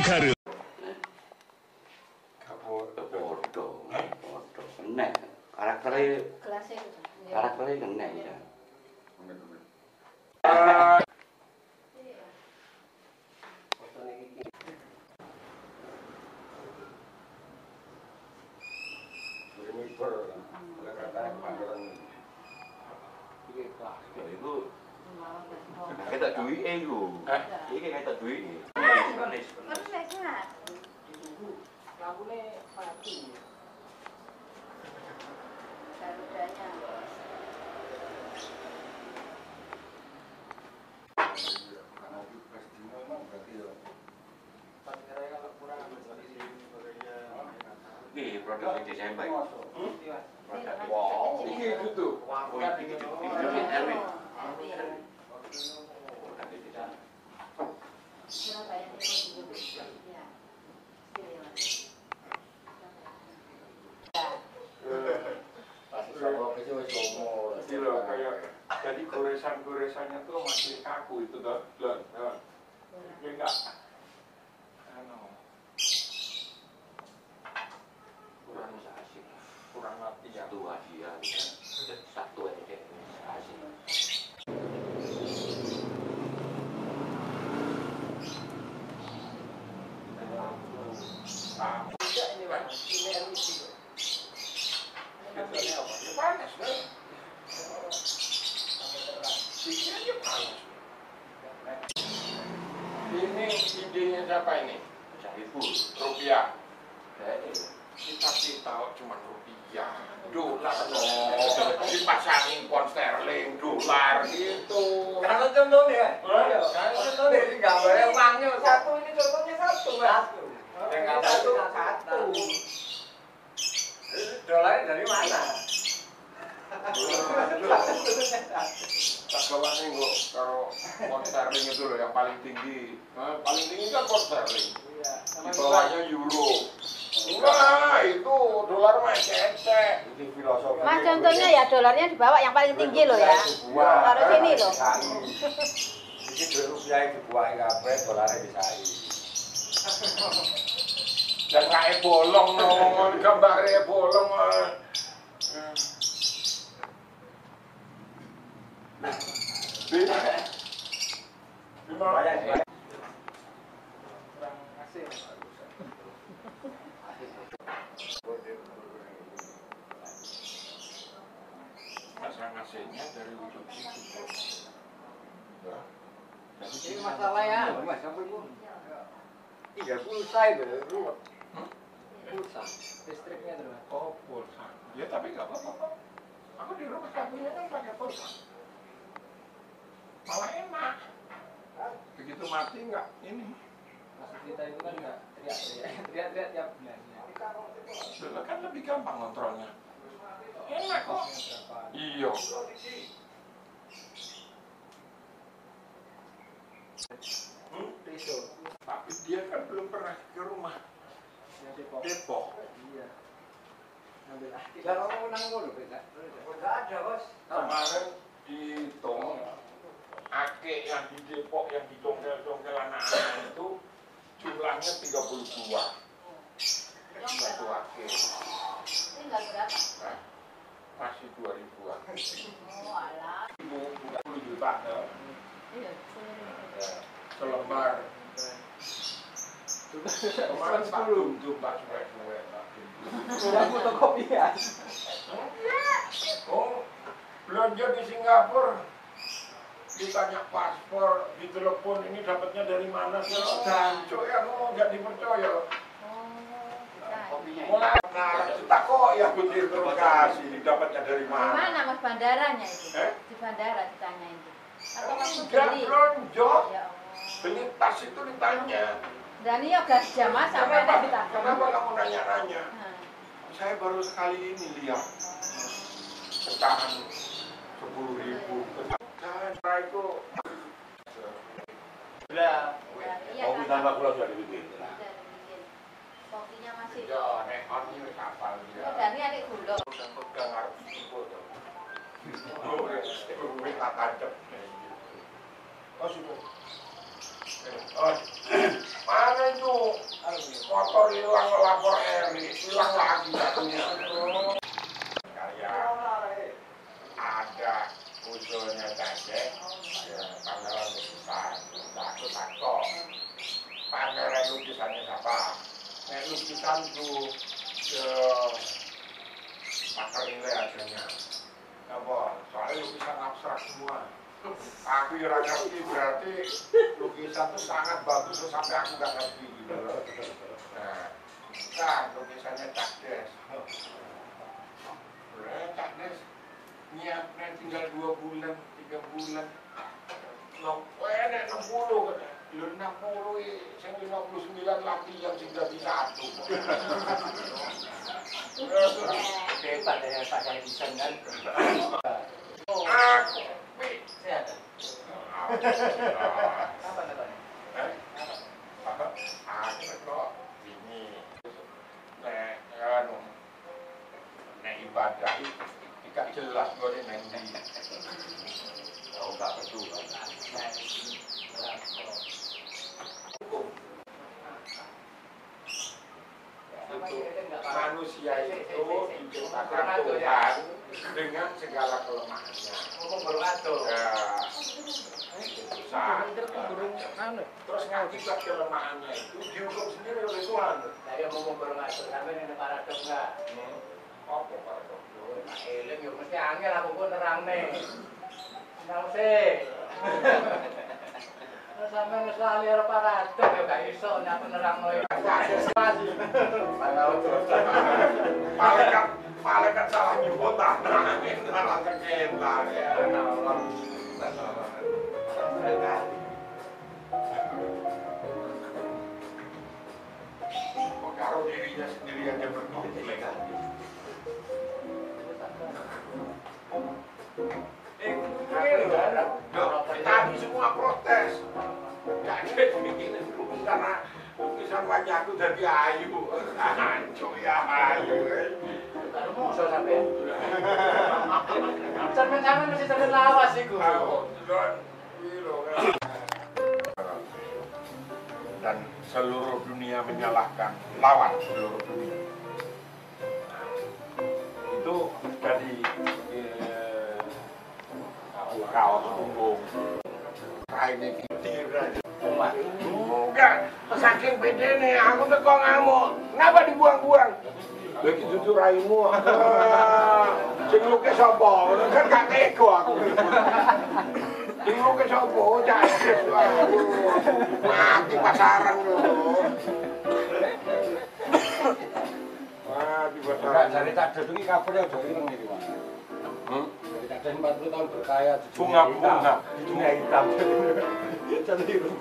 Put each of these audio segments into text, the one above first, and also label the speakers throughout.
Speaker 1: Garu.
Speaker 2: Podo. Kena. Karakternya kena ya. Kita duit itu. Ini kita duit.
Speaker 3: Lampunya mati. Garudanya.
Speaker 2: Ini produk Desember.
Speaker 4: Wow, ini gitu. Jadi goresan-goresannya tuh masih kaku itu tuh, enggak. Kurang latihan.
Speaker 2: Satu Asia, satu aja Asia.
Speaker 4: Panas kan? Sikirnya panas. Ini idenya siapa ini? Rupiah. Kita tahu cuma rupiah, dolar loh, dipasangin pound sterling, dolar gitu.
Speaker 5: Kalau contohnya,
Speaker 4: Kalau
Speaker 5: contohnya ini gambarnya uangnya satu, ini contohnya satu,
Speaker 4: dengan
Speaker 5: satu. Dolarnya dari mana?
Speaker 4: Tak kawan nih kalau pound sterling itu loh yang paling tinggi. Paling tinggi kan pound sterling. Di bawahnya euro. Enggak, itu dolar masih ecek.
Speaker 3: Mas contohnya ya dolarnya dibawa yang paling tinggi loh ya. Taruh sini loh.
Speaker 5: Ini rupiah dibuang kabeh, dolarnya disain.
Speaker 4: Dan kayak bolong no, gambarnya bolong. Ngasihnya dari ujung situ.
Speaker 5: Ini masalah ya, Mas, sampai pun. 30 itu, pulsa, listriknya terus.
Speaker 4: Oh, pulsa. Ya tapi nggak apa-apa. Aku di rumah kamunya kan pakai pulsa. Malah enak. Begitu mati nggak ini.
Speaker 5: Maksud kita itu kan nggak teriak-teriak tiap bulan.
Speaker 4: Dulu kan lebih gampang kontrolnya. Enak kok. Iya. Tapi dia kan belum pernah ke rumah. Depok.
Speaker 5: Iya. Tidak mau menang dulu, beda. Enggak ada, Bos.
Speaker 4: Kemarin dihitung ake yang di Depok yang didongkel-dongkel anak-anak itu jumlahnya 32. Satu ake.
Speaker 3: Tinggal berapa?
Speaker 4: Masih 2000-an.
Speaker 3: Oh, alah.
Speaker 4: 10 juta ya.
Speaker 3: Iya,
Speaker 4: Selembar. Kemarin Pak Dum Pak suwe-suwe.
Speaker 5: Sudah fotokopian.
Speaker 4: Oh, belanja di Singapura. Ditanya paspor, ditelepon ini dapatnya dari mana sih? Jancuk ya, kamu nggak dipercaya. Mulai tak kok ya putih terima kasih dapatnya dari
Speaker 3: Di
Speaker 4: mana?
Speaker 3: mana Mas bandaranya itu?
Speaker 4: Eh?
Speaker 3: Di bandara ditanya itu. Atau langsung
Speaker 4: Enggak
Speaker 3: beli?
Speaker 4: lonjok.
Speaker 3: Ya Allah.
Speaker 4: Beli tas itu ditanya.
Speaker 3: Dan ini gas jamaah sampai ada ditanya.
Speaker 4: Kenapa kamu nanya-nanya?
Speaker 3: Nah.
Speaker 4: Saya baru sekali ini lihat pecahan 10.000. Dan setelah itu
Speaker 5: Sudah.
Speaker 3: Iya,
Speaker 5: Kopi tambah gula sudah dibikin.
Speaker 3: Sudah dibikin. Kopinya masih.
Speaker 4: ya rekornya wis hafal dia.
Speaker 3: Oh, dan ini adik gula.
Speaker 4: Udah pegang harus ikut. Oh, wis tak tancep. Oh, sudah. Oh, mana itu motor hilang lapor Eri, hilang lagi katanya. Kayak ada usulnya Cacek, pameran lukisan, aku takut. Pameran lukisannya siapa? Lukisan tuh pakar nilai akhirnya. Apa? Soalnya lukisan abstrak semua. Aku yang ngerti berarti lukisan itu sangat bagus sampai aku gak ngerti gitu loh. Nah, kan lukisannya Cakdes. Cakdes nyiapnya tinggal 2 bulan, 3 bulan. Loh, enak 60 kan? Lu 60, saya 59 lagi yang tinggal di 1.
Speaker 5: Hebat ya Pak Kali desain kan.
Speaker 4: Aku
Speaker 5: Sehat. Apa namanya?
Speaker 4: Aku kok ini nek ibadah tidak jelas gue nanti.
Speaker 2: Tahu nggak betul?
Speaker 4: Manusia itu diciptakan Tuhan dengan segala kelemahannya. Terus akibat kelemahannya itu dihukum sendiri oleh Tuhan.
Speaker 5: Saya mau ngomong ngatur, sampai ini paradoks enggak?
Speaker 4: Apa paradoks?
Speaker 5: Nah, eling yo mesti angel aku pun nerang nih. Nang sih. Sampai ngesali ora paradoks yo gak iso nyapa nerangno yo.
Speaker 4: Malaikat salah nyebut tanah, salah kekentar ya. Karo dirinya sendiri aja berkonflik. Tadi semua protes. Gak ada bikin lukisan wajahku jadi ayu. Hancur ya ayu.
Speaker 5: Karo musuh sampean. Sampeyan mesti terus lawas iku.
Speaker 4: Dan seluruh dunia menyalahkan lawan seluruh dunia. Itu dari kaos punggung kainnya kitir enggak, saking pedenya aku teko ngamuk. Kenapa dibuang-buang? Lagi jujur raimu. Sing lukis sapa? Kan gak tega aku. Sing lukis sapa? Cacet aku. Mati pasaran lho. Mati pasaran.
Speaker 1: Dari Cakdes ini kabarnya udah ireng nih Pak. Dari Cakdes 40 tahun berkaya di dunia
Speaker 4: Bunga-bunga.
Speaker 1: di dunia hitam. Jadi ireng.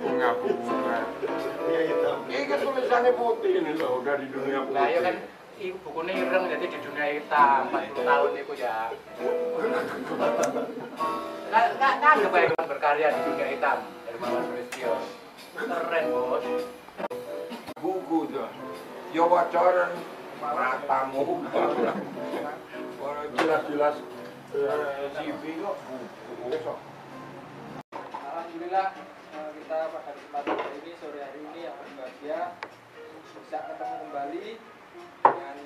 Speaker 4: Bunga-bunga. Ini tulisannya putih ini loh, udah di dunia putih.
Speaker 5: Lah ya kan iku bukune ireng jadi di dunia hitam 40 tahun iku ya. Kan kebaik berkarya di dunia hitam dari Mama Sulistyo. Keren, Bos.
Speaker 4: Buku tuh. Yo wacaran matamu. Orang jelas-jelas CV kok buku kok.
Speaker 6: Alhamdulillah kita pada kesempatan hari ini, sore hari ini yang berbahagia bisa ketemu kembali dengan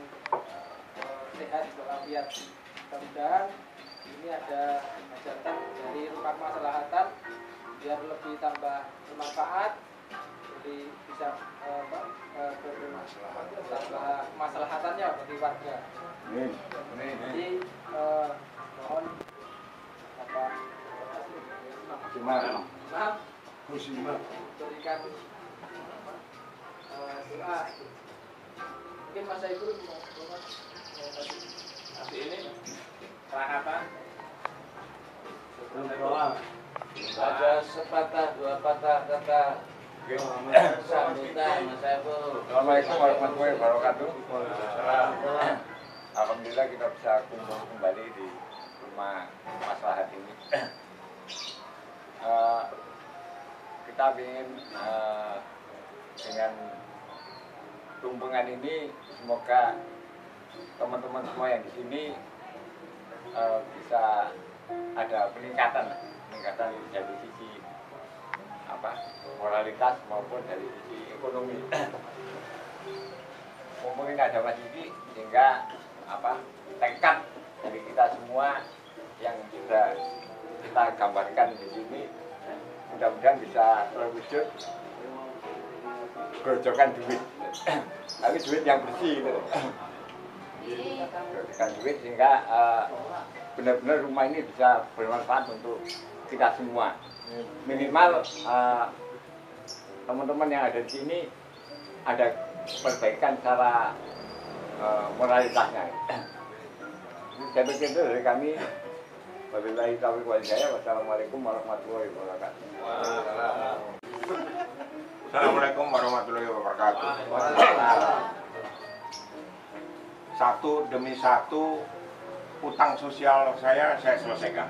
Speaker 6: sehat walafiat. Mudah-mudahan ini ada hajatan dari rumah kemaslahatan biar lebih tambah bermanfaat, jadi bisa tambah kemaslahatannya bagi warga. Jadi mohon Bapak maaf berikan doa. Mungkin Mas Saiful
Speaker 5: Tapi ini perangkatan
Speaker 2: Ada sepatah dua patah kata sambutan Mas Saiful.
Speaker 1: Assalamualaikum warahmatullahi wabarakatuh. Alhamdulillah kita bisa kumpul kembali di rumah maslahat ini. Kita ingin dengan tumpengan ini semoga teman-teman semua yang di sini bisa ada peningkatan dari sisi moralitas maupun dari sisi
Speaker 7: ekonomi. Mumpung ini ada Mas Didi, sehingga tekad dari kita semua yang sudah kita gambarkan di sini mudah-mudahan bisa terwujud gerojokan duit, tapi duit yang bersih gitu. Gerojokan duit sehingga benar-benar rumah ini bisa bermanfaat untuk kita semua. Minimal teman-teman yang ada di sini ada perbaikan secara moralitasnya. Saya pikir itu dari kami. Wabillahi taufiq wal hidayah. Wassalamualaikum warahmatullahi wabarakatuh.
Speaker 4: Assalamualaikum warahmatullahi wabarakatuh. Satu demi satu utang sosial saya selesaikan.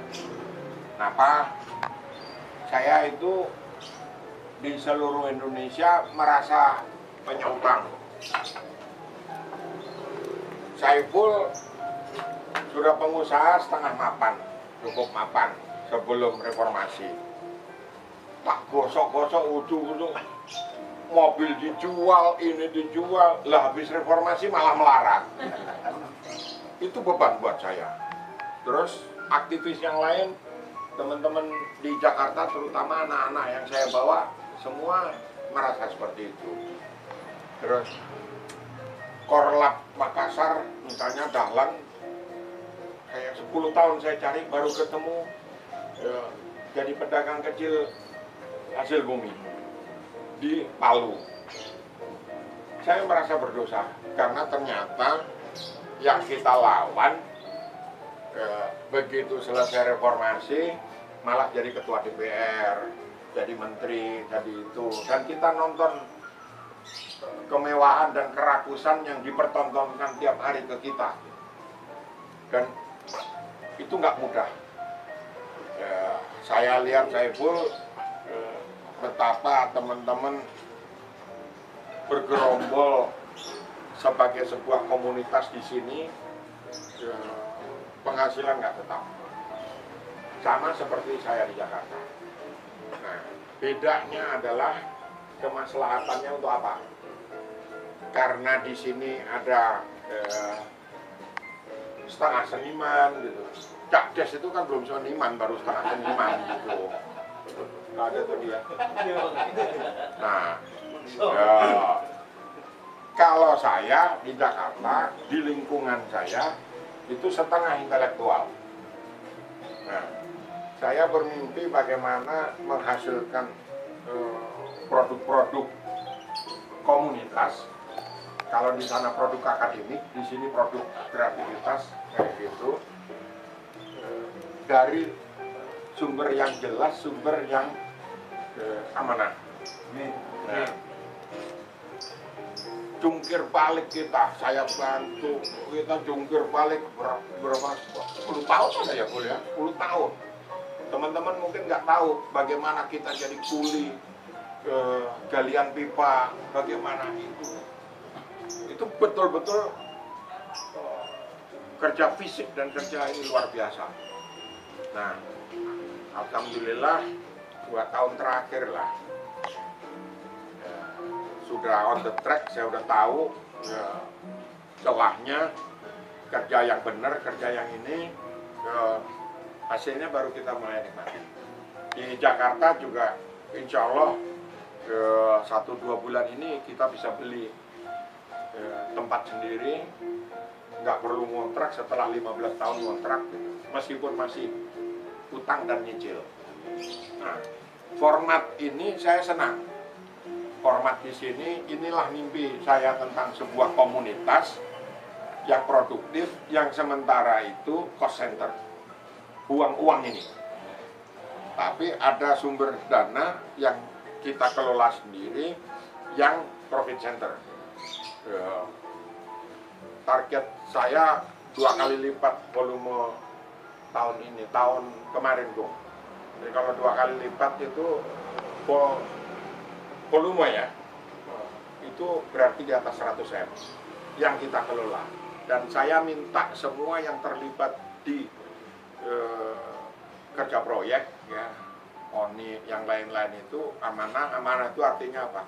Speaker 4: Kenapa? Saya itu di seluruh Indonesia merasa penyutang. Saiful sudah pengusaha setengah mapan, cukup mapan sebelum reformasi. Tak gosok-gosok ujung-ujung mobil dijual, ini dijual, lah habis reformasi malah melarat. Itu beban buat saya. Terus aktivis yang lain, teman-teman di Jakarta terutama anak-anak yang saya bawa, semua merasa seperti itu. Terus Korlap Makassar misalnya Dahlan, kayak 10 tahun saya cari baru ketemu ya, jadi pedagang kecil hasil bumi di Palu. Saya merasa berdosa karena ternyata yang kita lawan begitu selesai reformasi malah jadi ketua DPR, jadi menteri, jadi itu. Dan kita nonton kemewahan dan kerakusan yang dipertontonkan tiap hari ke kita. Dan itu nggak mudah. Ya, saya lihat Saiful betapa teman-teman bergerombol sebagai sebuah komunitas di sini, ya, penghasilan nggak tetap. Sama seperti saya di Jakarta. Nah, bedanya adalah kemaslahatannya untuk apa? Karena di sini ada setengah seniman gitu. Cak Des itu kan belum seniman, baru setengah seniman gitu. Nggak ada tuh dia. Nah, kalau saya di Jakarta, di lingkungan saya itu setengah intelektual. Nah, saya bermimpi bagaimana menghasilkan produk-produk komunitas. Kalau di sana produk akademik, di sini produk kreativitas kayak gitu. Dari sumber yang jelas, sumber yang amanah. Nah, jungkir balik kita, saya bantu kita jungkir balik berapa 10 tahun ada ya Bu ya? 10 tahun. Teman-teman mungkin nggak tahu bagaimana kita jadi kuli galian pipa, bagaimana itu betul-betul kerja fisik dan kerja ini luar biasa. Nah, alhamdulillah 2 tahun terakhir lah sudah on the track, saya udah tahu celahnya, kerja yang benar, kerja yang ini, hasilnya baru kita mulai nikmati. Di Jakarta juga insya Allah 1-2 bulan ini kita bisa beli tempat sendiri, nggak perlu ngontrak setelah 15 tahun ngontrak gitu. Meskipun masih utang dan nyicil. Nah, format ini saya senang. Format di sini, inilah mimpi saya tentang sebuah komunitas yang produktif, yang sementara itu cost center, buang uang ini. Tapi ada sumber dana yang kita kelola sendiri, yang profit center. Target saya 2 kali lipat volume tahun ini, tahun kemarin tuh. Jadi kalau 2 kali lipat itu volume ya, itu berarti di atas 100M yang kita kelola. Dan saya minta semua yang terlibat di kerja proyek ya, ONI yang lain-lain itu amanah. Amanah itu artinya apa?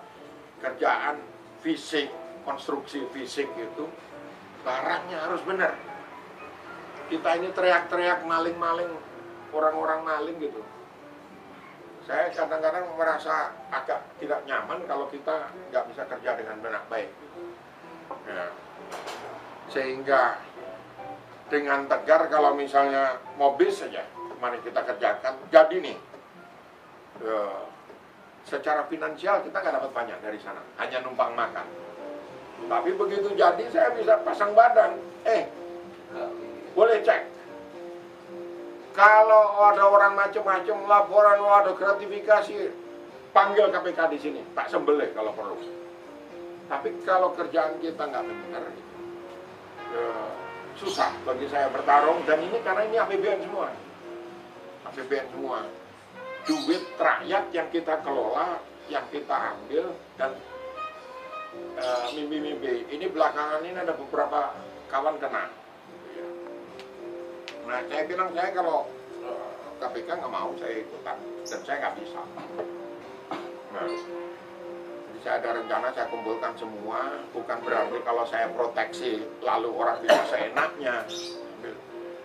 Speaker 4: kerjaan fisik, konstruksi fisik itu barangnya harus benar. Kita ini teriak-teriak maling-maling, orang-orang maling gitu. Saya kadang-kadang merasa agak tidak nyaman kalau kita nggak bisa kerja dengan benar baik. Ya. Sehingga dengan tegar kalau misalnya mobil saja mari kita kerjakan, jadi nih secara finansial kita nggak dapat banyak dari sana, hanya numpang makan. Tapi begitu jadi saya bisa pasang badan. Boleh cek. Kalau ada orang macam-macam laporan, ada gratifikasi, panggil KPK di sini, tak sembelih kalau perlu. Tapi kalau kerjaan kita nggak benar, susah bagi saya bertarung. Dan ini karena ini APBN semua, APBN semua, duit rakyat yang kita kelola, yang kita ambil, dan mimpi-mimpi. Ini belakangan ini ada beberapa kawan kena. Nah, saya bilang saya kalau KPK nggak mau saya ikutan, dan saya nggak bisa. Nah, jadi saya ada rencana saya kumpulkan semua, bukan berarti kalau saya proteksi lalu orang bisa seenaknya.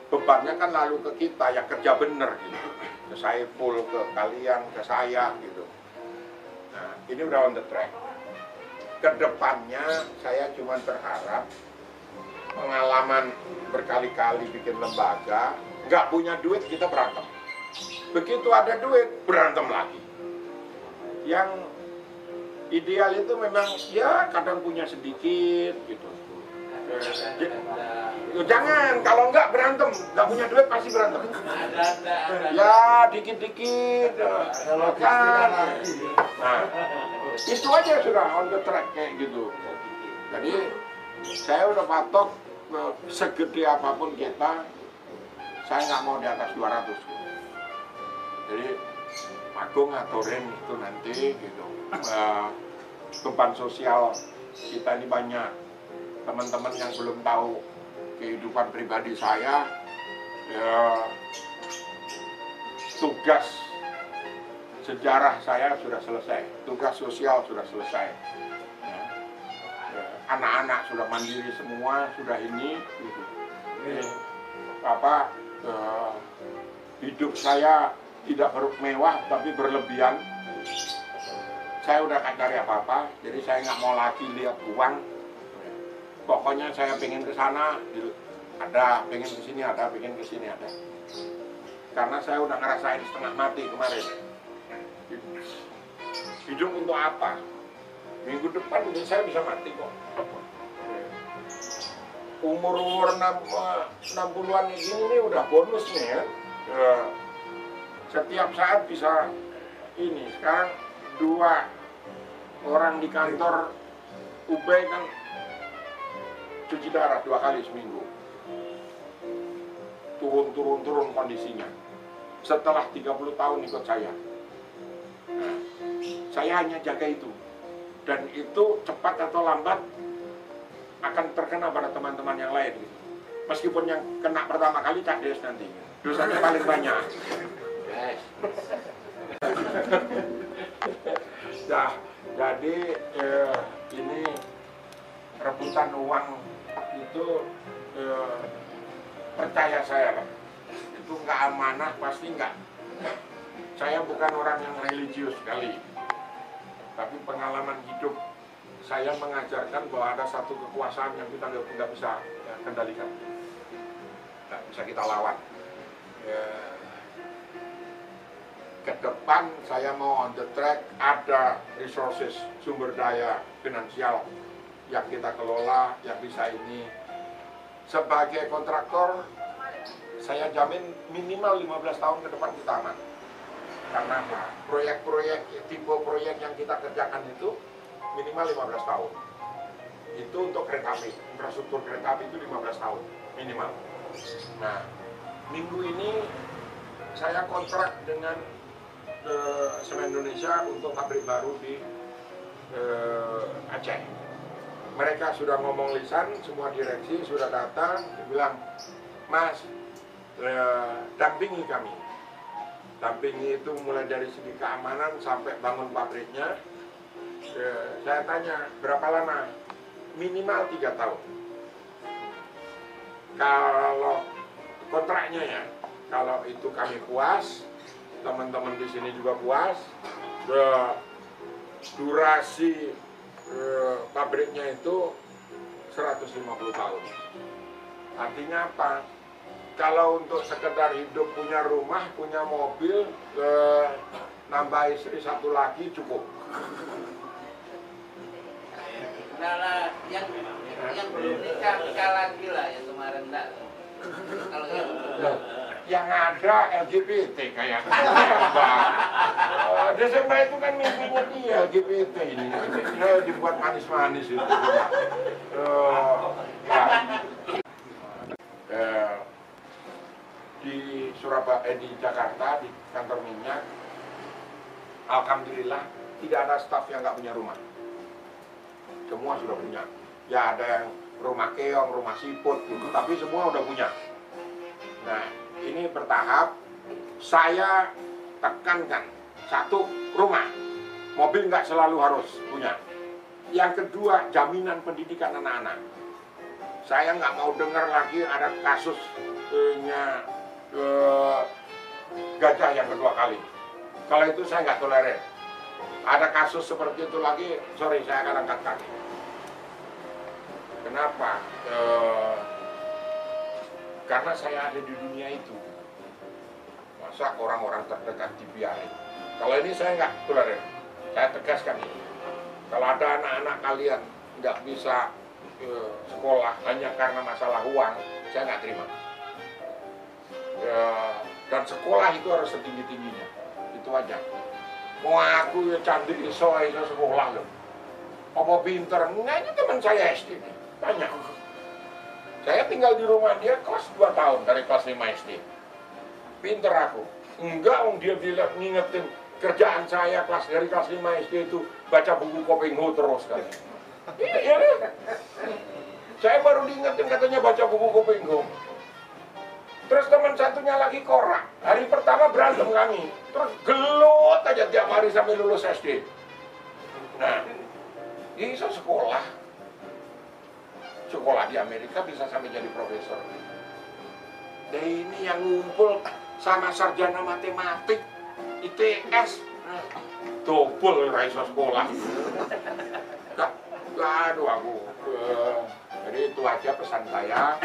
Speaker 4: Bebannya kan lalu ke kita yang kerja bener gitu. Ke saya full, ke kalian, ke saya gitu. Nah, ini udah on the track. Kedepannya saya cuma berharap pengalaman berkali-kali bikin lembaga, nggak punya duit kita berantem. Begitu ada duit, berantem lagi. Yang ideal itu memang ya kadang punya sedikit gitu. Jangan, kalau nggak berantem, nggak punya duit pasti berantem. Ya dikit-dikit, kan. Nah, itu aja sudah on the track kayak gitu. Jadi saya udah patok segede apapun kita, saya nggak mau di atas 200. Jadi Agung ngaturin itu nanti gitu. Beban sosial kita ini banyak. Teman-teman yang belum tahu kehidupan pribadi saya, ya, tugas sejarah saya sudah selesai, tugas sosial sudah selesai. Anak-anak sudah mandiri semua, sudah ini gitu. Hidup saya tidak mewah tapi berlebihan. Saya udah gak cari apa-apa, jadi saya nggak mau lagi lihat uang. Pokoknya saya pengen ke sana ada, pengen ke sini ada, pengen ke sini ada. Karena saya udah ngerasain setengah mati kemarin. Hidup untuk apa? Minggu depan saya bisa mati kok. Umur 60-an ini udah bonus nih ya. Setiap saat bisa ini. Sekarang 2 orang di kantor UB kan cuci darah 2 kali seminggu. Turun kondisinya. Setelah 30 tahun ikut saya. Nah, saya hanya jaga itu. Dan itu cepat atau lambat akan terkena pada teman-teman yang lain gitu. Meskipun yang kena pertama kali Cak Des nanti. Dosanya paling banyak. Nah, jadi ini rebutan uang itu percaya saya lah. Itu nggak amanah, pasti nggak. Saya bukan orang yang religius sekali. Tapi pengalaman hidup saya mengajarkan bahwa ada satu kekuasaan yang kita nggak bisa kendalikan, nggak bisa kita lawan. Ke depan saya mau on the track, ada resources, sumber daya finansial yang kita kelola, yang bisa ini. Sebagai kontraktor, saya jamin minimal 15 tahun ke depan kita aman. Karena proyek-proyek, tipe proyek yang kita kerjakan itu minimal 15 tahun. Itu untuk kereta api, infrastruktur kereta api itu 15 tahun minimal. Nah, minggu ini saya kontrak dengan Semen Indonesia untuk pabrik baru di Aceh. Mereka sudah ngomong lisan, semua direksi sudah datang, dibilang, Mas, dampingi kami. Dampingi itu mulai dari segi keamanan sampai bangun pabriknya. saya tanya berapa lama? Minimal 3 tahun. Kalau kontraknya ya, kalau itu kami puas, teman-teman di sini juga puas, durasi pabriknya itu 150 tahun. Artinya apa? Kalau untuk sekedar hidup, punya rumah, punya mobil, nambah istri 1 lagi cukup.
Speaker 8: Nah, yang belum nikah lagi lah yang kemarin enggak. Kalau
Speaker 4: Yang ada LGBT kayak Desember itu kan mimpinya dia LGBT ini. Dibuat manis-manis itu. Di Surabaya, di Jakarta, di kantor minyak, alhamdulillah tidak ada staf yang nggak punya rumah. Semua sudah punya. Ya ada yang rumah keong, rumah siput gitu, tapi semua udah punya. Nah, ini bertahap. Saya tekankan, 1, rumah, mobil nggak selalu harus punya. Yang kedua, jaminan pendidikan anak-anak. Saya nggak mau dengar lagi ada kasusnya gajah yang kedua kali. Kalau itu saya nggak tolerir. Ada kasus seperti itu lagi, sorry, saya akan angkat kaki. Kenapa? Karena saya ada di dunia itu. Masa orang-orang terdekat dibiarin? Kalau ini saya nggak tolerir. Saya tegaskan ini. Kalau ada anak-anak kalian nggak bisa sekolah hanya karena masalah uang, saya nggak terima. Dan sekolah itu harus setinggi-tingginya. Itu aja. Mau aku ya cantik iso sekolah loh. Apa pinter? Enggak, ini teman saya SD nih. Tanya. Saya tinggal di rumah dia kelas 2 tahun dari kelas 5 SD. Pinter aku. Enggak, dia bilang ngingetin kerjaan saya dari kelas 5 SD itu baca buku Kopingho terus kan. Iya. Saya baru diingetin katanya baca buku Kopingho. Terus teman satunya lagi korak. Hari pertama berantem kami. Terus gelut aja tiap hari sampai lulus SD. Nah, dia bisa sekolah. Sekolah di Amerika bisa sampai jadi profesor. Dan ini yang ngumpul sama sarjana matematik, ITS. Double raiso sekolah. Aduh aku. Jadi itu aja pesan saya.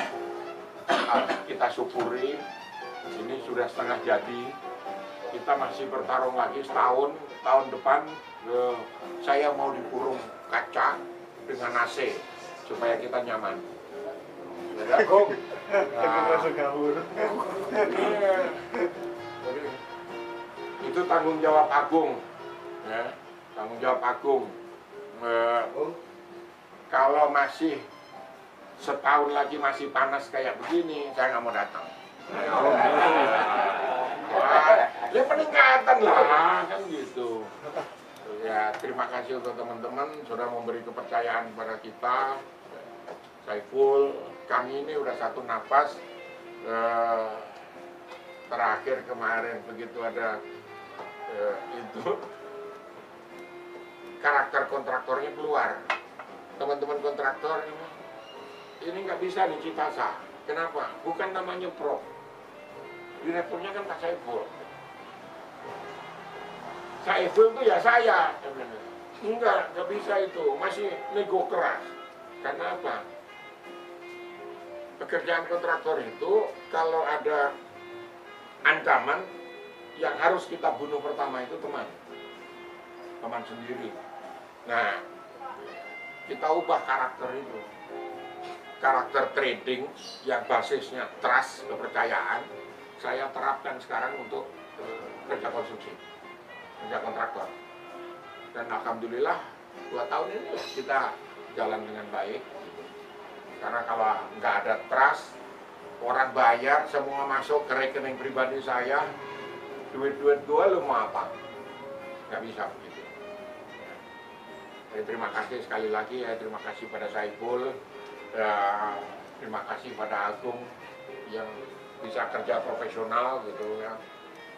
Speaker 4: Kita syukuri, ini sudah setengah jadi. Kita masih bertarung lagi setahun. Tahun depan saya mau dikurung kaca dengan AC supaya kita nyaman. Agung, itu tanggung jawab Agung, ya, tanggung jawab Agung. Kalau masih setahun lagi masih panas kayak begini, saya nggak mau datang. Ya peningkatan lah, kan gitu. Ya terima kasih untuk teman-teman sudah memberi kepercayaan kepada kita. Saiful, kami ini udah satu nafas. Terakhir kemarin begitu ada itu karakter kontraktornya keluar. Teman-teman kontraktor ini nggak bisa nih Citasa. Kenapa? Bukan namanya Prof. Direkturnya kan Pak Saiful. Saiful itu ya saya. Nggak bisa itu. Masih nego keras. Karena apa? Pekerjaan kontraktor itu kalau ada ancaman yang harus kita bunuh pertama itu teman sendiri. Nah, kita ubah karakter itu, karakter trading yang basisnya trust, kepercayaan, saya terapkan sekarang untuk kerja konstruksi, kerja kontraktor. Dan alhamdulillah 2 tahun ini kita jalan dengan baik. Karena kalau nggak ada trust, orang bayar semua masuk ke rekening pribadi saya, duit-duit gue lu mau apa? Nggak bisa begitu. Terima kasih sekali lagi ya, terima kasih pada Saiful, terima kasih pada Agung yang bisa kerja profesional gitu ya,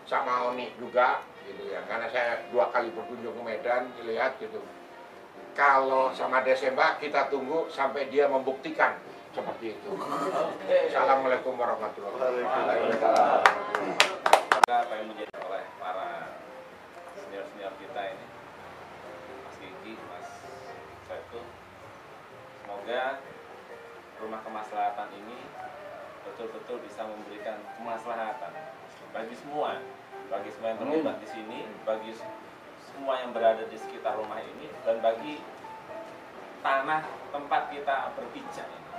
Speaker 4: sama Oni juga gitu ya, karena saya 2 kali berkunjung ke Medan, dilihat gitu, Kalau sama Desember kita tunggu sampai dia membuktikan seperti itu. Assalamualaikum warahmatullahi wabarakatuh.
Speaker 9: Apa yang menjadi oleh para senior-senior kita ini, Mas Kiki, Mas Saiful, semoga rumah kemaslahatan ini betul-betul bisa memberikan kemaslahatan bagi semua yang terlibat di sini, bagi semua yang berada di sekitar rumah ini, dan bagi tanah tempat kita berpijak ini,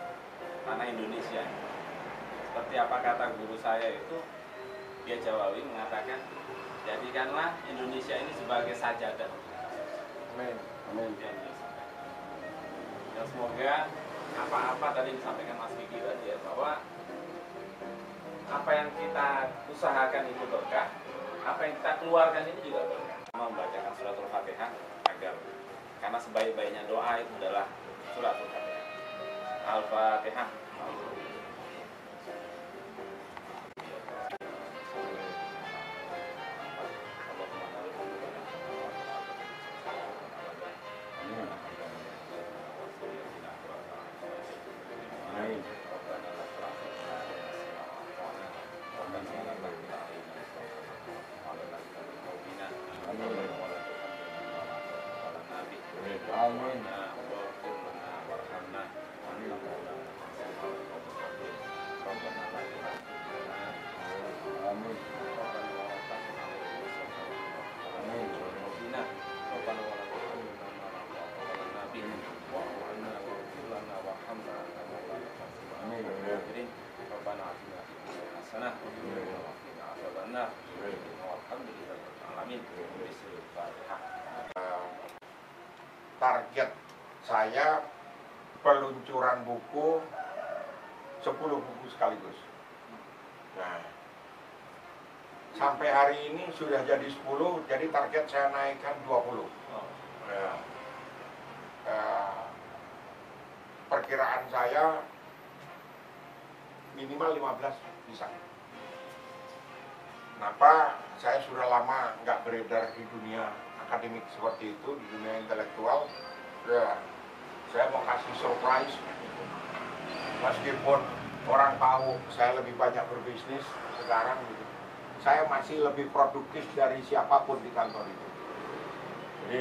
Speaker 9: tanah Indonesia. Seperti apa kata guru saya itu, dia Jawawi mengatakan, jadikanlah Indonesia ini sebagai sajadah.
Speaker 4: Amin.
Speaker 9: Amin. Dan semoga apa-apa tadi disampaikan Mas Kiki tadi ya, bahwa apa yang kita usahakan itu berkah, apa yang kita keluarkan ini juga berkah. Membacakan suratul Fatihah agar, karena sebaik-baiknya doa itu adalah suratul Fatihah. Al-Fatihah.
Speaker 4: Target saya peluncuran buku 10 buku sekaligus. Nah, sampai hari ini sudah jadi 10, jadi target saya naikkan 20. Perkiraan saya minimal 15 bisa. Kenapa? Saya sudah lama nggak beredar di dunia akademik seperti itu, di dunia intelektual. Ya, saya mau kasih surprise. Meskipun orang tahu saya lebih banyak berbisnis sekarang gitu, saya masih lebih produktif dari siapapun di kantor itu. Jadi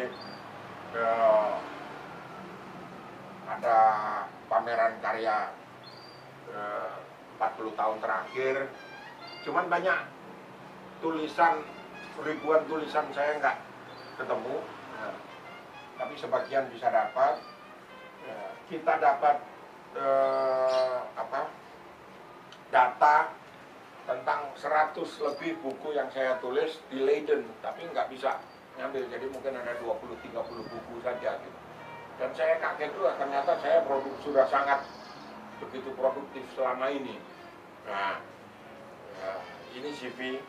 Speaker 4: ada pameran karya 40 tahun terakhir, cuman banyak tulisan, ribuan tulisan saya nggak ketemu, tapi sebagian bisa dapat. Kita dapat data tentang 100 lebih buku yang saya tulis di Leiden, tapi nggak bisa ngambil, jadi mungkin ada 20-30 buku saja gitu. Dan saya kaget juga, ternyata saya sudah sangat begitu produktif selama ini. Nah, ini CV.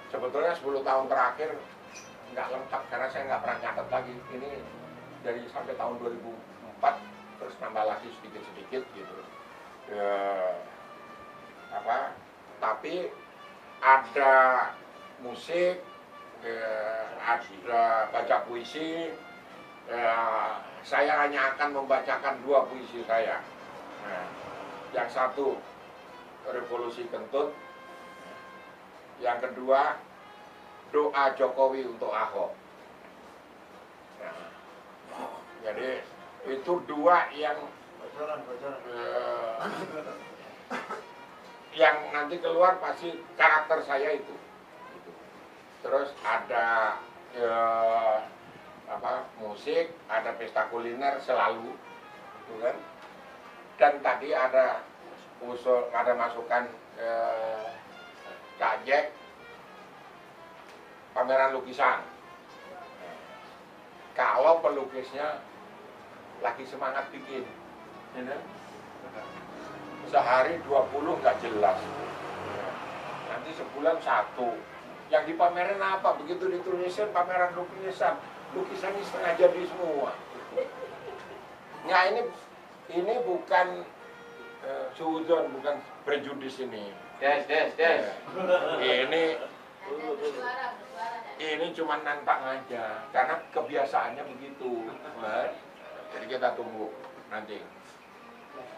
Speaker 4: Sebetulnya 10 tahun terakhir nggak lengkap karena saya nggak pernah nyatet lagi. Ini dari sampai tahun 2004, terus nambah lagi sedikit-sedikit gitu. Tapi ada musik, ada baca puisi. Saya hanya akan membacakan 2 puisi saya. Yang satu Revolusi Kentut, yang kedua Doa Jokowi untuk Ahok. Jadi itu 2 yang yang nanti keluar pasti karakter saya itu. Terus ada musik, ada pesta kuliner selalu, gitu kan. Dan tadi ada masukan Kak Jack, pameran lukisan. Kalau pelukisnya lagi semangat bikin, sehari 20 nggak jelas, nanti sebulan 1. Yang dipamerin apa? Begitu ditulisin pameran lukisan, lukisannya setengah jadi semua. Nah, ini bukan suudzon, bukan prejudis ini.
Speaker 8: Des.
Speaker 4: Ini Ini cuma nantang aja, karena kebiasaannya begitu. Jadi kita tunggu nanti.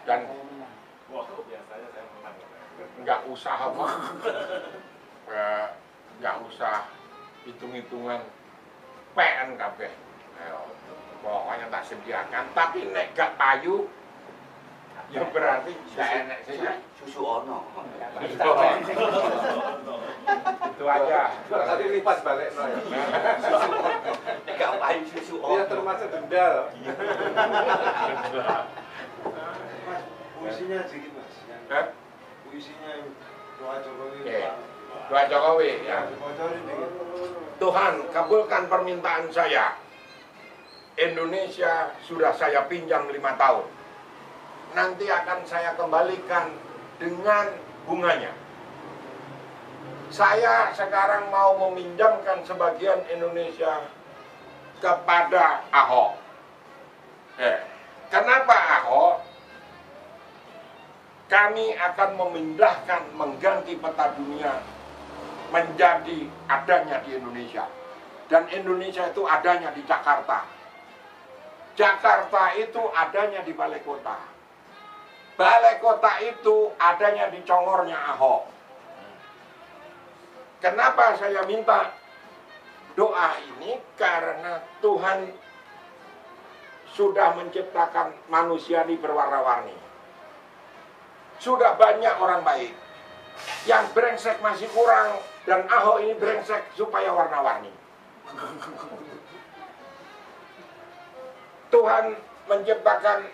Speaker 4: Dan
Speaker 9: biasanya saya menang.
Speaker 4: nggak usah apa, nggak usah hitung-hitungan PNKB. Pokoknya tak sediakan. Tapi nek gak payu, ya berarti gak enak saja.
Speaker 2: Susu ono.
Speaker 4: Itu aja.
Speaker 1: Tadi lipat balik no ya.
Speaker 2: Gak payu susu ono.
Speaker 1: Dia termasuk denda loh.
Speaker 10: Puisinya sedikit mas.
Speaker 4: Hah?
Speaker 10: Puisinya doa Jokowi.
Speaker 4: Oke. Doa Jokowi ya.
Speaker 10: Bocorin dikit.
Speaker 4: Tuhan, kabulkan permintaan saya. Indonesia sudah saya pinjam 5 tahun. Nanti akan saya kembalikan dengan bunganya. Saya sekarang mau meminjamkan sebagian Indonesia kepada Ahok. Kenapa Ahok? Kami akan memindahkan, mengganti peta dunia menjadi adanya di Indonesia. Dan Indonesia itu adanya di Jakarta. Jakarta itu adanya di balai kota. Balai kota itu adanya di congornya Ahok. Kenapa saya minta doa ini? Karena Tuhan sudah menciptakan manusia ini berwarna-warni. Sudah banyak orang baik. Yang brengsek masih kurang. Dan Ahok ini brengsek supaya warna-warni. Tuhan menciptakan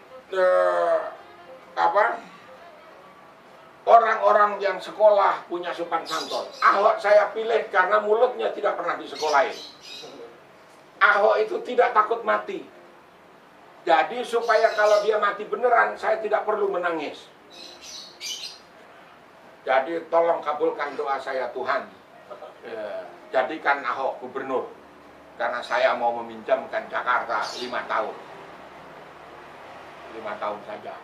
Speaker 4: orang-orang yang sekolah punya sopan santun. Ahok saya pilih karena mulutnya tidak pernah disekolahin. Ahok itu tidak takut mati. Jadi supaya kalau dia mati beneran, saya tidak perlu menangis. Jadi tolong kabulkan doa saya Tuhan. Jadikan Ahok gubernur. Karena saya mau meminjamkan Jakarta 5 tahun. 5 tahun saja.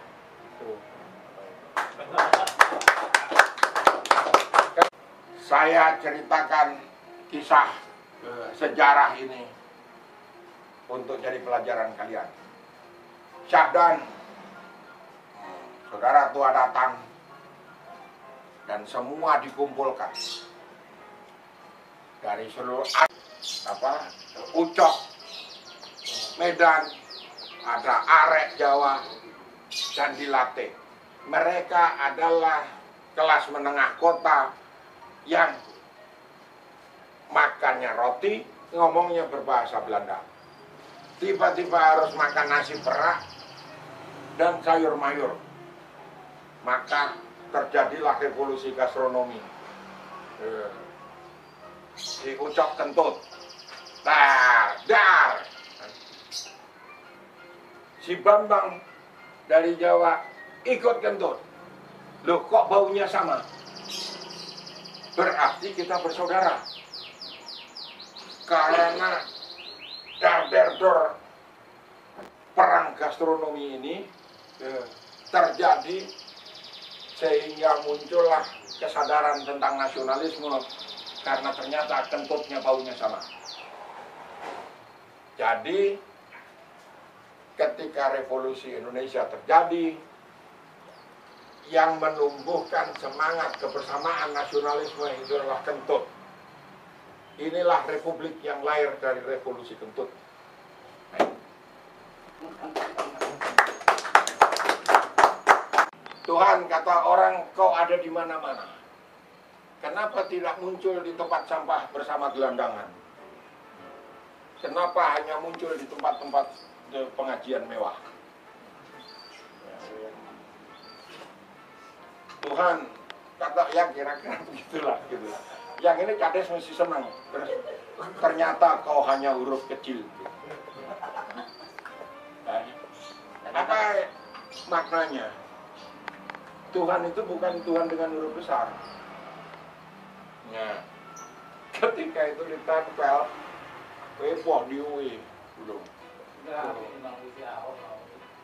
Speaker 4: Saya ceritakan kisah sejarah ini untuk jadi pelajaran kalian. Syahdan, saudara tua datang dan semua dikumpulkan dari seluruh Ucok, Medan, ada Arek Jawa, dan dilatih. Mereka adalah kelas menengah kota yang makannya roti, ngomongnya berbahasa Belanda. Tiba-tiba harus makan nasi perak dan sayur mayur. Maka terjadilah revolusi gastronomi. Si Ucok kentut. Dar. Si Bambang dari Jawa ikut kentut. Loh kok baunya sama? Berarti kita bersaudara. Karena dar-der-dor perang gastronomi ini terjadi sehingga muncullah kesadaran tentang nasionalisme karena ternyata kentutnya baunya sama. Jadi ketika revolusi Indonesia terjadi, yang menumbuhkan semangat kebersamaan nasionalisme itu adalah kentut. Inilah republik yang lahir dari revolusi kentut. Tuhan, kata orang, kau ada di mana-mana. Kenapa tidak muncul di tempat sampah bersama gelandangan? Kenapa hanya muncul di tempat-tempat pengajian mewah? Tuhan, kata ya kira-kira begitulah gitu. Yang ini Kades masih senang. Ternyata kau hanya huruf kecil. Apa maknanya? Tuhan itu bukan Tuhan dengan huruf besar. Ya. Ketika itu ditempel, poh diuwi belum.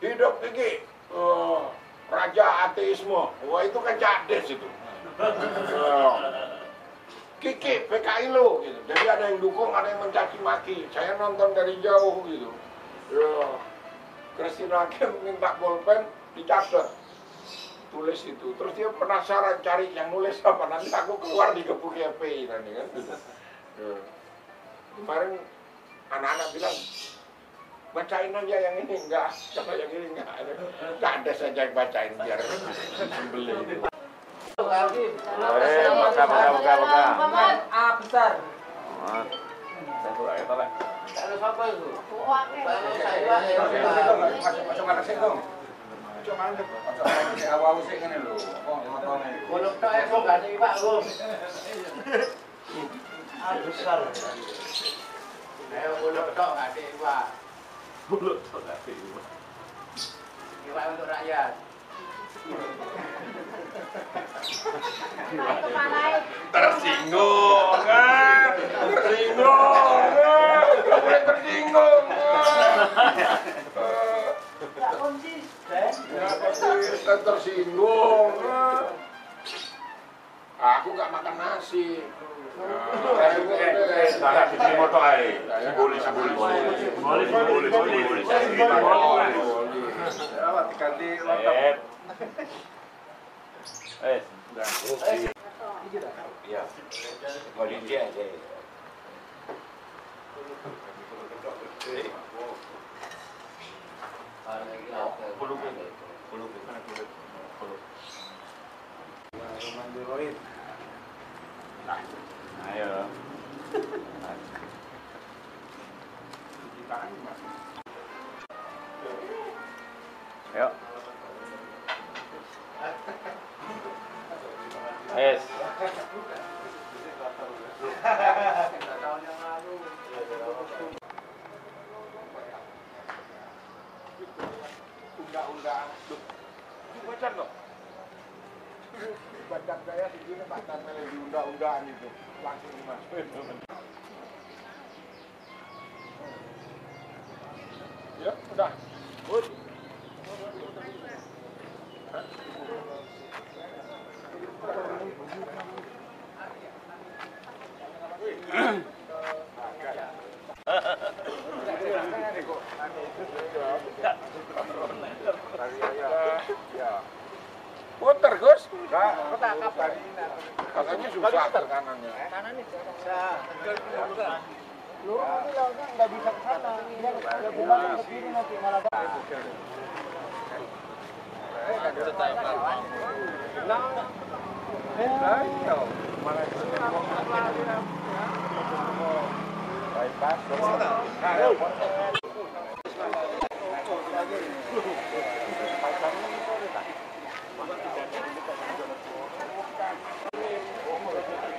Speaker 4: Hidup tinggi. Raja ateisme. Wah itu kan Kades itu. Kiki PKI lo gitu. Jadi ada yang dukung, ada yang mencaci maki. Saya nonton dari jauh gitu. Ya, Christine Hakim minta bolpen dicatat, tulis itu. Terus dia penasaran cari yang nulis apa, nanti aku keluar di gebuk FPI nanti kan. Ya. Kemarin anak-anak bilang bacain aja yang ini, enggak, kalau yang ini enggak ada saja yang bacain biar beli.
Speaker 7: Buka.
Speaker 6: A besar.
Speaker 8: Kalau siapa itu?
Speaker 1: Masuk anak sih dong. Masuk mandek. Masuk anak sih awal sih kan lho. Oh, motornya.
Speaker 8: Bolok tok kok gak ada Pak, Bu.
Speaker 10: A besar.
Speaker 8: Ayo bolok tok gak ada Pak.
Speaker 9: Mulut tuh tapi.
Speaker 8: Iwak untuk rakyat.
Speaker 4: Tersinggung kan? Tersinggung kan? Boleh tersinggung
Speaker 6: Tak konsisten.
Speaker 4: ya konsisten tersinggung kan? Aku gak makan nasi.
Speaker 9: Sangat di motor aja. Simbolis.
Speaker 10: Diganti lontong.
Speaker 7: Iya. Mau dia aja.
Speaker 10: Mandiroid.
Speaker 7: Ayo. Ayo. Yes.
Speaker 4: Undang-undang baca dong. Baca saya di sini Pak Tanmel di undang-undang itu langsung dimasukin. Ya, udah. Good. Puter Gus? Enggak. Katanya susah ke kanannya.
Speaker 6: Kanan nih. Bisa. Lurus nanti lautnya nggak bisa ke sana. Dia beban ke kiri nanti malah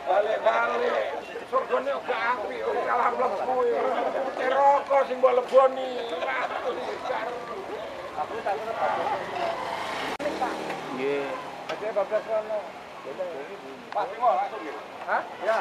Speaker 4: balik-balik surgane uga api kalah mlebu rokok sing mbok leboni nggih. Pak, tengok langsung nggih. Hah? Ya.